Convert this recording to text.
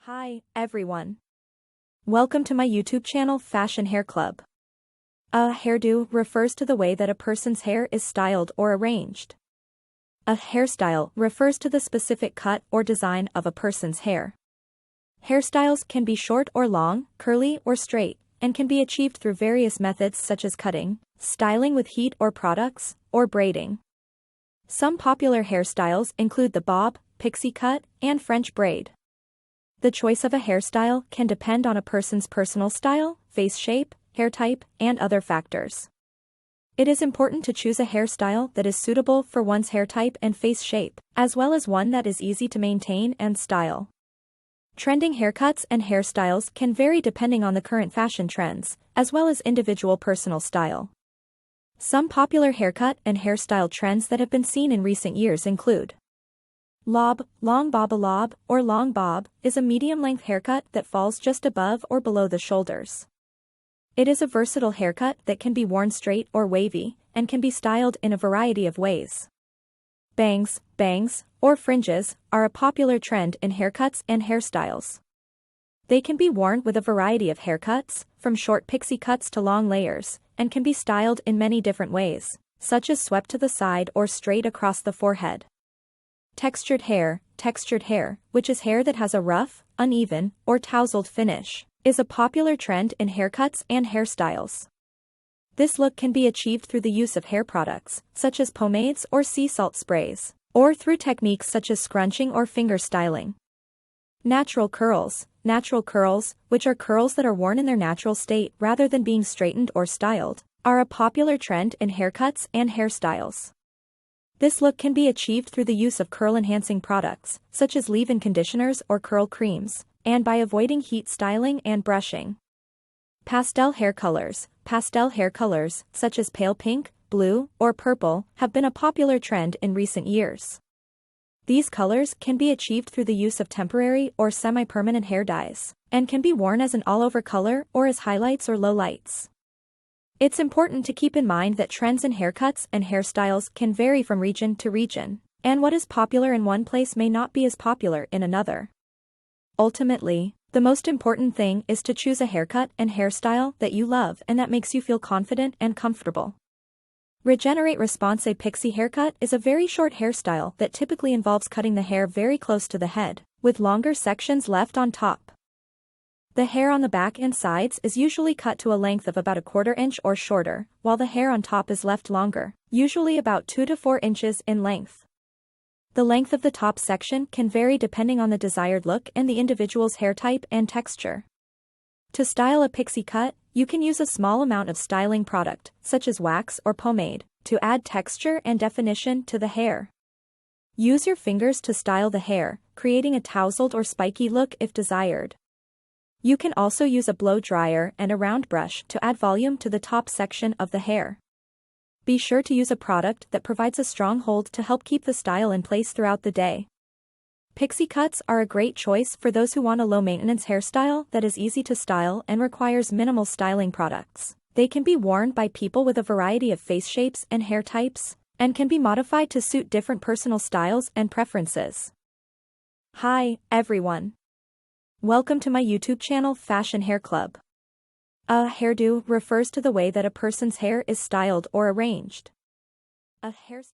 Hi, everyone. Welcome to my YouTube channel Fashion Hair Club. A hairdo refers to the way that a person's hair is styled or arranged. A hairstyle refers to the specific cut or design of a person's hair. Hairstyles can be short or long, curly or straight, and can be achieved through various methods such as cutting, styling with heat or products, or braiding. Some popular hairstyles include the bob, pixie cut, and French braid. The choice of a hairstyle can depend on a person's personal style, face shape, hair type, and other factors. It is important to choose a hairstyle that is suitable for one's hair type and face shape, as well as one that is easy to maintain and style. Trending haircuts and hairstyles can vary depending on the current fashion trends, as well as individual personal style. Some popular haircut and hairstyle trends that have been seen in recent years include lob, long bob. A lob, or long bob, is a medium-length haircut that falls just above or below the shoulders. It is a versatile haircut that can be worn straight or wavy, and can be styled in a variety of ways. Bangs, or fringes, are a popular trend in haircuts and hairstyles. They can be worn with a variety of haircuts, from short pixie cuts to long layers, and can be styled in many different ways, such as swept to the side or straight across the forehead. Textured hair, which is hair that has a rough, uneven, or tousled finish, is a popular trend in haircuts and hairstyles. This look can be achieved through the use of hair products, such as pomades or sea salt sprays, or through techniques such as scrunching or finger styling. Natural curls, which are curls that are worn in their natural state rather than being straightened or styled, are a popular trend in haircuts and hairstyles. This look can be achieved through the use of curl-enhancing products, such as leave-in conditioners or curl creams, and by avoiding heat styling and brushing. Pastel hair colors, such as pale pink, blue, or purple, have been a popular trend in recent years. These colors can be achieved through the use of temporary or semi-permanent hair dyes, and can be worn as an all-over color or as highlights or lowlights. It's important to keep in mind that trends in haircuts and hairstyles can vary from region to region, and what is popular in one place may not be as popular in another. Ultimately, the most important thing is to choose a haircut and hairstyle that you love and that makes you feel confident and comfortable. Regenerate Response. A pixie haircut is a very short hairstyle that typically involves cutting the hair very close to the head, with longer sections left on top. The hair on the back and sides is usually cut to a length of about 1/4 inch or shorter, while the hair on top is left longer, usually about 2 to 4 inches in length. The length of the top section can vary depending on the desired look and the individual's hair type and texture. To style a pixie cut, you can use a small amount of styling product, such as wax or pomade, to add texture and definition to the hair. Use your fingers to style the hair, creating a tousled or spiky look if desired. You can also use a blow dryer and a round brush to add volume to the top section of the hair. Be sure to use a product that provides a strong hold to help keep the style in place throughout the day. Pixie cuts are a great choice for those who want a low-maintenance hairstyle that is easy to style and requires minimal styling products. They can be worn by people with a variety of face shapes and hair types, and can be modified to suit different personal styles and preferences. Hi, everyone. Welcome to my YouTube channel Fashion Hair Club. A hairdo refers to the way that a person's hair is styled or arranged. A hairstyle